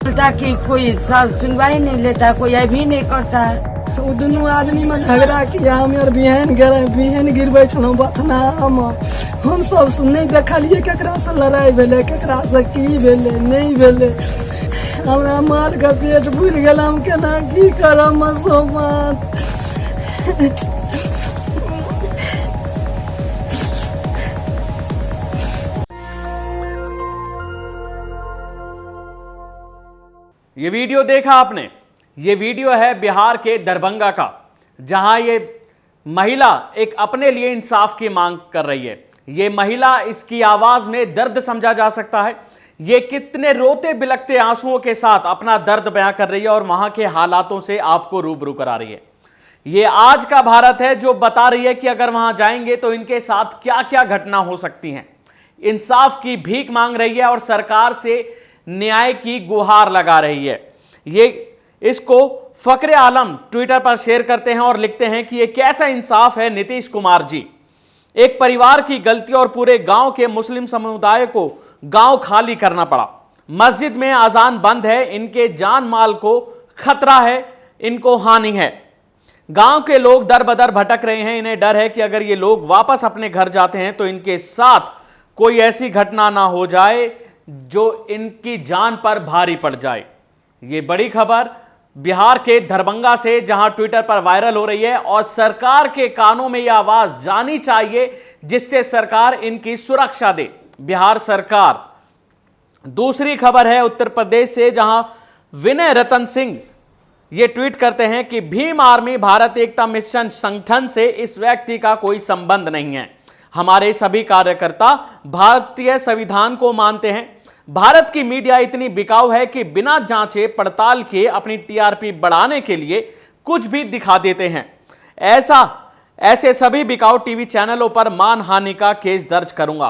कि कोई सब सुनवाई नहीं लेता, कोई अभी नहीं करता। वो दोनों आदमी में झगड़ा किया, हम यार बिहन गिरबे छलहुँ बथना हम सब नहीं देखलिए केकरा से लड़ाई भेले, केकरा से की भेले नहीं भेले। हमरा मार के पेट फूल गेल, हम केना की करब मसोमत। ये वीडियो देखा आपने, ये वीडियो है बिहार के दरभंगा का, जहां ये महिला एक अपने लिए इंसाफ की मांग कर रही है। ये महिला, इसकी आवाज में दर्द समझा जा सकता है। ये कितने रोते बिलखते आंसुओं के साथ अपना दर्द बयां कर रही है और वहां के हालातों से आपको रूबरू करा रही है। ये आज का भारत है जो बता रही है कि अगर वहां जाएंगे तो इनके साथ क्या क्या घटना हो सकती हैं। इंसाफ की भीख मांग रही है और सरकार से न्याय की गुहार लगा रही है। ये इसको फखरे आलम ट्विटर पर शेयर करते हैं और लिखते हैं कि ये कैसा इंसाफ है नीतीश कुमार जी। एक परिवार की गलती और पूरे गांव के मुस्लिम समुदाय को गांव खाली करना पड़ा। मस्जिद में अजान बंद है, इनके जान माल को खतरा है, इनको हानि है। गांव के लोग दर बदर भटक रहे हैं। इन्हें डर है कि अगर ये लोग वापस अपने घर जाते हैं तो इनके साथ कोई ऐसी घटना ना हो जाए जो इनकी जान पर भारी पड़ जाए। ये बड़ी खबर बिहार के दरभंगा से, जहां ट्विटर पर वायरल हो रही है और सरकार के कानों में यह आवाज जानी चाहिए जिससे सरकार इनकी सुरक्षा दे, बिहार सरकार। दूसरी खबर है उत्तर प्रदेश से, जहां विनय रतन सिंह ये ट्वीट करते हैं कि भीम आर्मी भारत एकता मिशन संगठन से इस व्यक्ति का कोई संबंध नहीं है। हमारे सभी कार्यकर्ता भारतीय संविधान को मानते हैं। भारत की मीडिया इतनी बिकाऊ है कि बिना जांचे पड़ताल के अपनी टीआरपी बढ़ाने के लिए कुछ भी दिखा देते हैं। ऐसे सभी बिकाऊ टीवी चैनलों पर मानहानि का केस दर्ज करूंगा।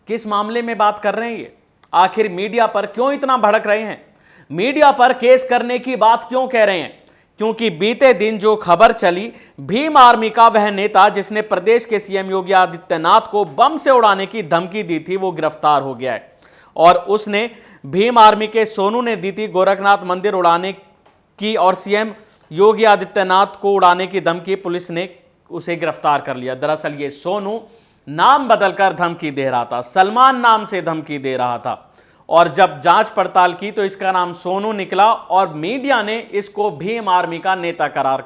किस मामले में बात कर रहे हैं ये? आखिर मीडिया पर क्यों इतना भड़क रहे हैं? मीडिया पर केस करने की बात क्यों कह रहे हैं? क्योंकि बीते दिन जो खबर चली, भीम आर्मी का वह नेता जिसने प्रदेश के सीएम योगी आदित्यनाथ को बम से उड़ाने की धमकी दी थी, वो गिरफ्तार हो गया है। और उसने भीम आर्मी के सोनू ने दी थी गोरखनाथ मंदिर उड़ाने की और सीएम योगी आदित्यनाथ को उड़ाने की धमकी। पुलिस ने उसे गिरफ्तार कर लिया। दरअसल ये सोनू नाम बदलकर धमकी दे रहा था, सलमान नाम से धमकी दे रहा था। और जब जांच पड़ताल की तो इसका नाम सोनू निकला और मीडिया ने इसको भीम आर्मी का नेता करार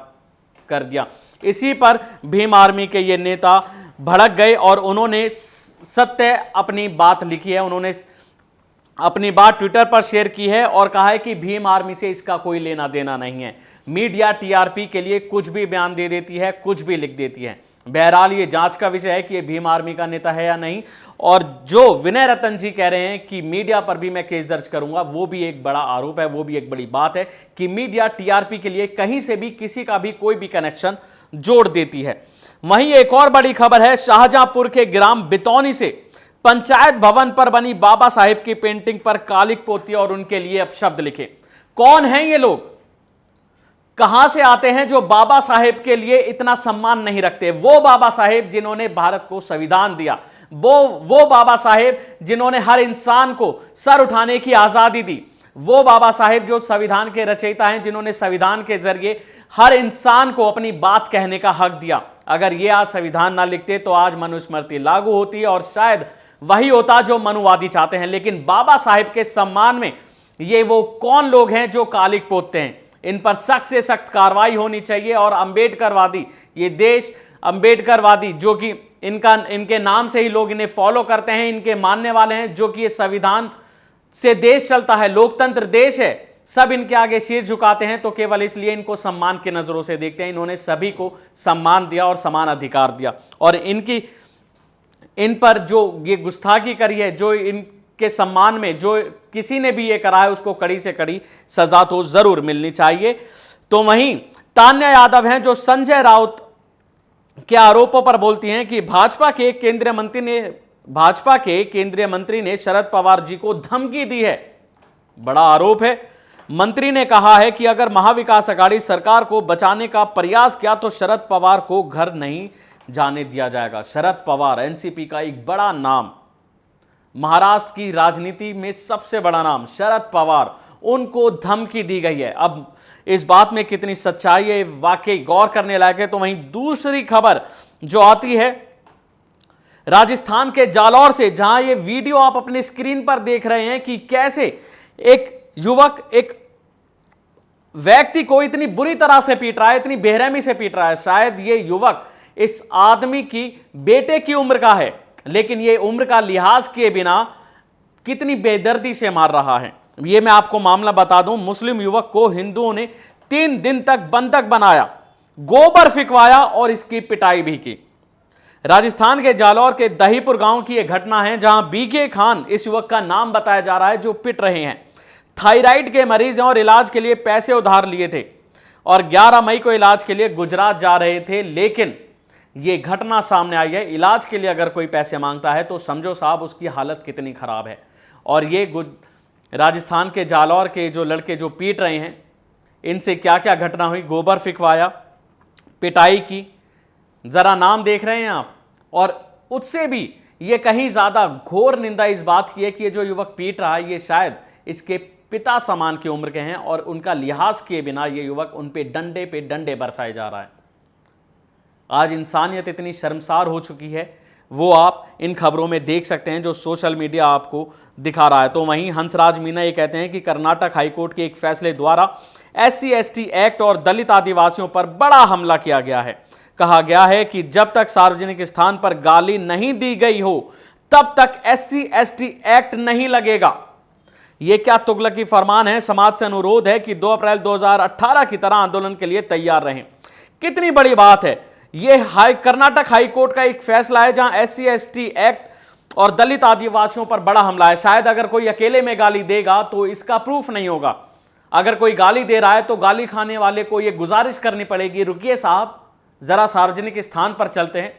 कर दिया। इसी पर भीम आर्मी के ये नेता भड़क गए और उन्होंने सत्य अपनी बात लिखी है। उन्होंने अपनी बात ट्विटर पर शेयर की है और कहा है कि भीम आर्मी से इसका कोई लेना देना नहीं है। मीडिया टीआरपी के लिए कुछ भी बयान दे देती है, कुछ भी लिख देती है। बहरहाल ये जांच का विषय है कि ये भीम आर्मी का नेता है या नहीं। और जो विनय रतन जी कह रहे हैं कि मीडिया पर भी मैं केस दर्ज करूंगा, वो भी एक बड़ा आरोप है, वो भी एक बड़ी बात है कि मीडिया टीआरपी के लिए कहीं से भी किसी का भी कोई भी कनेक्शन जोड़ देती है। वहीं एक और बड़ी खबर है शाहजहांपुर के ग्राम बितौनी से। पंचायत भवन पर बनी बाबा साहेब की पेंटिंग पर कालिक पोती और उनके लिए अपशब्द लिखे। कौन हैं ये लोग? कहां से आते हैं जो बाबा साहेब के लिए इतना सम्मान नहीं रखते? वो बाबा साहेब जिन्होंने भारत को संविधान दिया, वो बाबा साहेब जिन्होंने हर इंसान को सर उठाने की आजादी दी, वो बाबा साहेब जो संविधान के रचयिता हैं, जिन्होंने संविधान के जरिए हर इंसान को अपनी बात कहने का हक दिया। अगर ये आज संविधान ना लिखते तो आज मनुस्मृति लागू होती और शायद वही होता जो मनुवादी चाहते हैं। लेकिन बाबा साहेब के सम्मान में ये वो कौन लोग हैं जो कालिक पोतते हैं? इन पर सख्त से सख्त कार्रवाई होनी चाहिए। और अंबेडकरवादी, ये देश अंबेडकरवादी जो कि इनके नाम से ही लोग इन्हें फॉलो करते हैं, इनके मानने वाले हैं, जो कि ये संविधान से देश चलता है, लोकतंत्र देश है, सब इनके आगे शीर झुकाते हैं तो केवल इसलिए इनको सम्मान की नजरों से देखते हैं। इन्होंने सभी को सम्मान दिया और समान अधिकार दिया। और इन पर जो ये गुस्ताखी करी है, जो इनके सम्मान में जो किसी ने भी ये करा है, उसको कड़ी से कड़ी सजा तो जरूर मिलनी चाहिए। तो वहीं तान्या यादव हैं जो संजय राउत के आरोपों पर बोलती हैं कि भाजपा के केंद्रीय मंत्री ने शरद पवार जी को धमकी दी है। बड़ा आरोप है। मंत्री ने कहा है कि अगर महाविकास अघाड़ी सरकार को बचाने का प्रयास किया तो शरद पवार को घर नहीं जाने दिया जाएगा। शरद पवार एनसीपी का एक बड़ा नाम, महाराष्ट्र की राजनीति में सबसे बड़ा नाम शरद पवार, उनको धमकी दी गई है। अब इस बात में कितनी सच्चाई है वाकई गौर करने लायक है। तो वहीं दूसरी खबर जो आती है राजस्थान के जालौर से, जहां ये वीडियो आप अपनी स्क्रीन पर देख रहे हैं कि कैसे एक युवक एक व्यक्ति को इतनी बुरी तरह से पीट रहा है, इतनी बेरहमी से पीट रहा है। शायद ये युवक इस आदमी की बेटे की उम्र का है, लेकिन ये उम्र का लिहाज किए बिना कितनी बेदर्दी से मार रहा है। ये मैं आपको मामला बता दूं, मुस्लिम युवक को हिंदुओं ने 3 दिन तक बंधक बनाया, गोबर फिकवाया और इसकी पिटाई भी की। राजस्थान के जालौर के दहीपुर गांव की यह घटना है, जहां बीके खान इस युवक का नाम बताया जा रहा है, जो पिट रहे हैं। थायराइड के मरीज हैं और इलाज के लिए पैसे उधार लिए थे और 11 मई को इलाज के लिए गुजरात जा रहे थे। लेकिन यह घटना सामने आई है। इलाज के लिए अगर कोई पैसे मांगता है तो समझो साहब उसकी हालत कितनी खराब है। और ये राजस्थान के जालौर के जो लड़के जो पीट रहे हैं, इनसे क्या क्या घटना हुई, गोबर फिकवाया, पिटाई की, जरा नाम देख रहे हैं आप। और उससे भी ये कहीं ज्यादा घोर निंदा इस बात की है कि ये जो युवक पीट रहा है ये शायद इसके पिता समान की उम्र के हैं और उनका लिहाज किए बिना ये युवक उन पे डंडे बरसाए जा रहा है। आज इंसानियत इतनी शर्मसार हो चुकी है, वो आप इन खबरों में देख सकते हैं जो सोशल मीडिया आपको दिखा रहा है। तो वहीं हंसराज मीना ये कहते हैं कि कर्नाटक हाईकोर्ट के एक फैसले द्वारा SC/ST एक्ट और दलित आदिवासियों पर बड़ा हमला किया गया है। कहा गया है कि जब तक सार्वजनिक स्थान पर गाली नहीं दी गई हो तब तक SC/ST एक्ट नहीं लगेगा। यह क्या तुगलकी फरमान है। समाज से अनुरोध है कि 2 अप्रैल 2018 की तरह आंदोलन के लिए तैयार रहें। कितनी बड़ी बात है। यह कर्नाटक हाईकोर्ट का एक फैसला है जहां SC/ST एक्ट और दलित आदिवासियों पर बड़ा हमला है। शायद अगर कोई अकेले में गाली देगा तो इसका प्रूफ नहीं होगा। अगर कोई गाली दे रहा है तो गाली खाने वाले को यह गुजारिश करनी पड़ेगी, रुकिए साहब, जरा सार्वजनिक स्थान पर चलते हैं,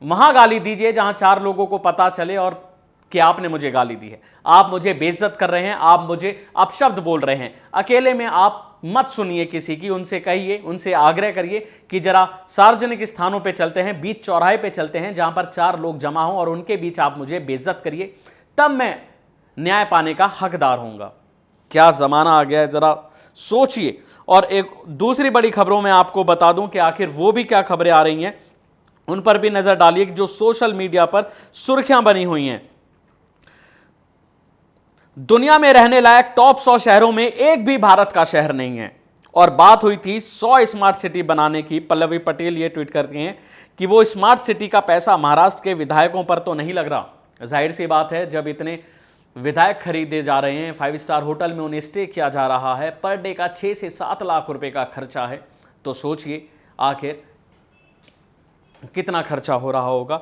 वहां गाली दीजिए जहां 4 लोगों को पता चले और कि आपने मुझे गाली दी है, आप मुझे बेइज्जत कर रहे हैं, आप मुझे अपशब्द बोल रहे हैं। अकेले में आप मत सुनिए किसी की, उनसे कहिए, उनसे आग्रह करिए कि जरा सार्वजनिक स्थानों पे चलते हैं, बीच चौराहे पे चलते हैं जहां पर 4 लोग जमा हों और उनके बीच आप मुझे बेइज्जत करिए, तब मैं न्याय पाने का हकदार होऊंगा। क्या जमाना आ गया है, जरा सोचिए। और एक दूसरी बड़ी खबरों में आपको बता दूं कि आखिर वो भी क्या खबरें आ रही हैं, उन पर भी नजर डालिए जो सोशल मीडिया पर सुर्खियां बनी हुई हैं। दुनिया में रहने लायक टॉप 100 शहरों में एक भी भारत का शहर नहीं है। और बात हुई थी 100 स्मार्ट सिटी बनाने की। पल्लवी पटेल ये ट्वीट करती हैं कि वो स्मार्ट सिटी का पैसा महाराष्ट्र के विधायकों पर तो नहीं लग रहा। जाहिर सी बात है, जब इतने विधायक खरीदे जा रहे हैं, 5 स्टार होटल में उन्हें स्टे किया जा रहा है, पर डे का 6 से 7 लाख रुपए का खर्चा है, तो सोचिए आखिर कितना खर्चा हो रहा होगा।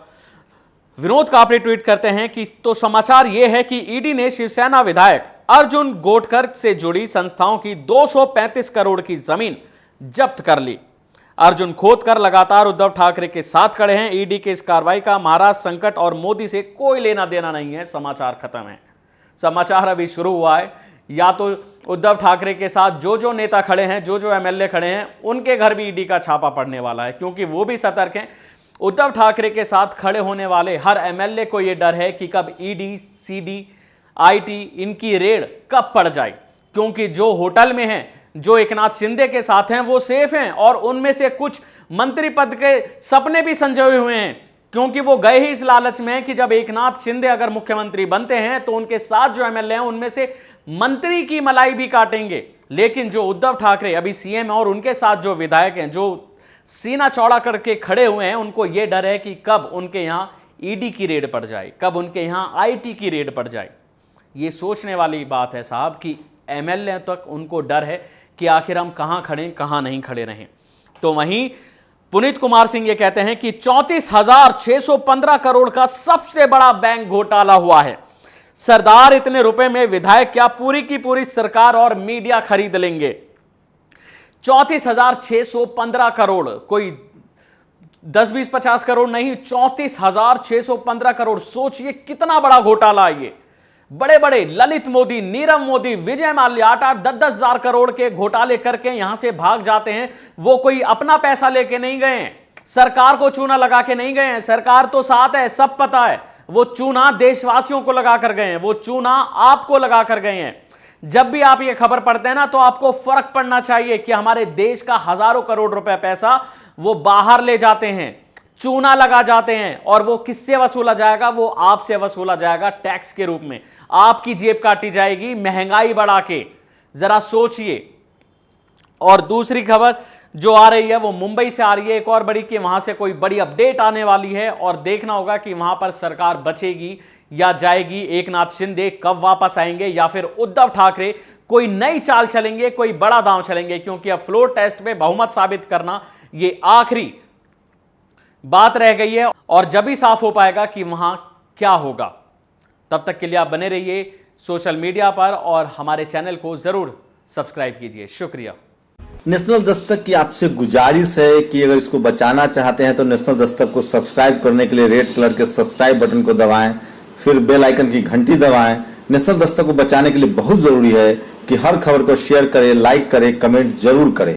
विनोद कापड़ी ट्वीट करते हैं कि तो समाचार यह है कि ईडी ने शिवसेना विधायक अर्जुन गोटकर से जुड़ी संस्थाओं की 235 करोड़ की जमीन जब्त कर ली। अर्जुन खोदकर लगातार उद्धव ठाकरे के साथ खड़े हैं। ईडी के इस कार्रवाई का महाराष्ट्र संकट और मोदी से कोई लेना देना नहीं है। समाचार खत्म है। समाचार अभी शुरू हुआ है। या तो उद्धव ठाकरे के साथ जो नेता खड़े हैं, जो MLA खड़े हैं, उनके घर भी ईडी का छापा पड़ने वाला है, क्योंकि वो भी सतर्क हैं। उद्धव ठाकरे के साथ खड़े होने वाले हर MLA को यह डर है कि कब ED, CD, IT इनकी रेड कब पड़ जाए, क्योंकि जो होटल में हैं, जो एकनाथ शिंदे के साथ हैं, वो सेफ हैं और उनमें से कुछ मंत्री पद के सपने भी संजोए हुए हैं, क्योंकि वो गए ही इस लालच में कि जब एकनाथ शिंदे अगर मुख्यमंत्री बनते हैं तो उनके साथ जो MLA हैं उनमें से मंत्री की मलाई भी काटेंगे। लेकिन जो उद्धव ठाकरे अभी CM है और उनके साथ जो विधायक हैं, जो सीना चौड़ा करके खड़े हुए हैं, उनको यह डर है कि कब उनके यहां ED की रेड पड़ जाए, कब उनके यहां IT की रेड पड़ जाए। ये सोचने वाली बात है साहब कि MLA तक उनको डर है कि आखिर हम कहां खड़े, कहां नहीं खड़े रहें। तो वहीं पुनीत कुमार सिंह ये कहते हैं कि 34,615 करोड़ का सबसे बड़ा बैंक घोटाला हुआ है। सरदार, इतने रुपए में विधायक क्या पूरी की पूरी सरकार और मीडिया खरीद लेंगे। 34,615 करोड़, कोई 10, 20, 50 करोड़ नहीं, 34,615 करोड़। सोचिए कितना बड़ा घोटाला है ये। बड़े बड़े ललित मोदी, नीरव मोदी, विजय माल्या 8-8, 10-10 हजार करोड़ के घोटाले करके यहां से भाग जाते हैं। वो कोई अपना पैसा लेके नहीं गए हैं, सरकार को चूना लगा के नहीं गए हैं। सरकार तो साथ है, सब पता है। वो चूना देशवासियों को लगा कर गए हैं, वो चूना आपको लगा कर गए हैं। जब भी आप ये खबर पढ़ते हैं ना, तो आपको फर्क पड़ना चाहिए कि हमारे देश का हजारों करोड़ रुपए पैसा वो बाहर ले जाते हैं, चूना लगा जाते हैं, और वो किससे वसूला जाएगा? वो आपसे वसूला जाएगा टैक्स के रूप में। आपकी जेब काटी जाएगी महंगाई बढ़ा के। जरा सोचिए। और दूसरी खबर जो आ रही है वो मुंबई से आ रही है, एक और बड़ी, कि वहां से कोई बड़ी अपडेट आने वाली है और देखना होगा कि वहां पर सरकार बचेगी या जाएगी। एकनाथ शिंदे कब वापस आएंगे या फिर उद्धव ठाकरे कोई नई चाल चलेंगे, कोई बड़ा दांव चलेंगे? क्योंकि अब फ्लोर टेस्ट में बहुमत साबित करना ये आखिरी बात रह गई है और जब ही साफ हो पाएगा कि वहां क्या होगा। तब तक के लिए आप बने रहिए सोशल मीडिया पर और हमारे चैनल को जरूर सब्सक्राइब कीजिए। शुक्रिया। नेशनल दस्तक की आपसे गुजारिश है कि अगर इसको बचाना चाहते हैं तो नेशनल दस्तक को सब्सक्राइब करने के लिए रेड कलर के सब्सक्राइब बटन को दबाएं, फिर बेल आइकन की घंटी दबाएं। नेशनल दस्तक को बचाने के लिए बहुत जरूरी है कि हर खबर को शेयर करें, लाइक करें, कमेंट जरूर करें।